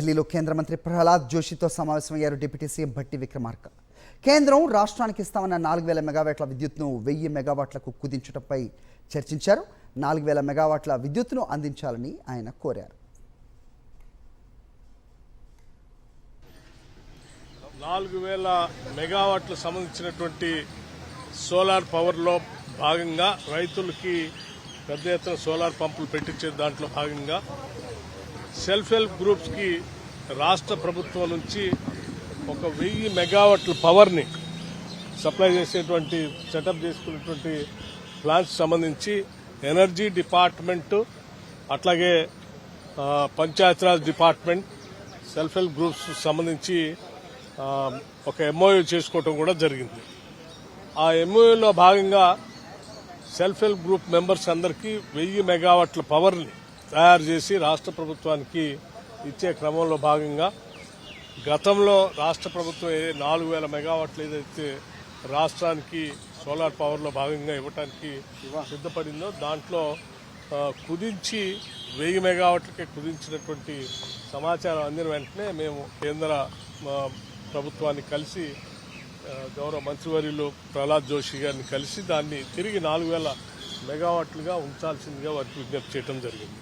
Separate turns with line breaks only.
ఢిల్లీలో కేంద్ర మంత్రి ప్రహ్లాద్ జోషితో సమావేశమయ్యారు డిప్యూటీ సీఎం భట్టి విక్రమార్క. కేంద్రం రాష్ట్రానికి ఇస్తామన్న 4000 మెగావాట్ల విద్యుత్ను 1000 మెగావాట్లకు కుదించడంపై చర్చించారు. 4000 మెగావాట్ల విద్యుత్తును అందించాలని ఆయన కోరారు.
4000 మెగావాట్లకు సంబంధించినటువంటి సోలార్ పవర్లో భాగంగా రైతులకి పెద్ద ఎత్తున సోలార్ పంపులు పెట్టించే దాంట్లో భాగంగా సెల్ఫ్ హెల్ప్ గ్రూప్స్కి రాష్ట్ర ప్రభుత్వం నుంచి ఒక 1000 మెగావాట్ల పవర్ని సప్లై చేసేటువంటి సెటప్ చేసుకున్నటువంటి ప్లాంట్స్ సంబంధించి ఎనర్జీ డిపార్ట్మెంటు అట్లాగే Panchayati Raj department self help groups సంబంధించి ఒక ఎంఓయూ చేసుకోవటం కూడా జరిగింది. ఆ ఎంఓయూలో భాగంగా సెల్ఫ్ హెల్ప్ గ్రూప్ మెంబర్స్ అందరికీ 1000 మెగావాట్ల పవర్ని తయారు చేసి రాష్ట్ర ప్రభుత్వానికి ఇచ్చే క్రమంలో భాగంగా గతంలో రాష్ట్ర ప్రభుత్వం 4000 మెగావాట్లు ఏదైతే రాష్ట్రానికి సోలార్ పవర్లో భాగంగా ఇవ్వడానికి సిద్ధపడిందో దాంట్లో కుదించి 1000 మెగావాట్లకే కుదించినటువంటి సమాచారం అందిన వెంటనే మేము కేంద్ర ప్రభుత్వాన్ని కలిసి గౌరవ మంత్రివర్యులు ప్రహ్లాద్ జోషి గారిని కలిసి దాన్ని తిరిగి 4000 మెగావాట్లుగా ఉంచాల్సిందిగా వారికి విజ్ఞప్తి చేయడం జరిగింది.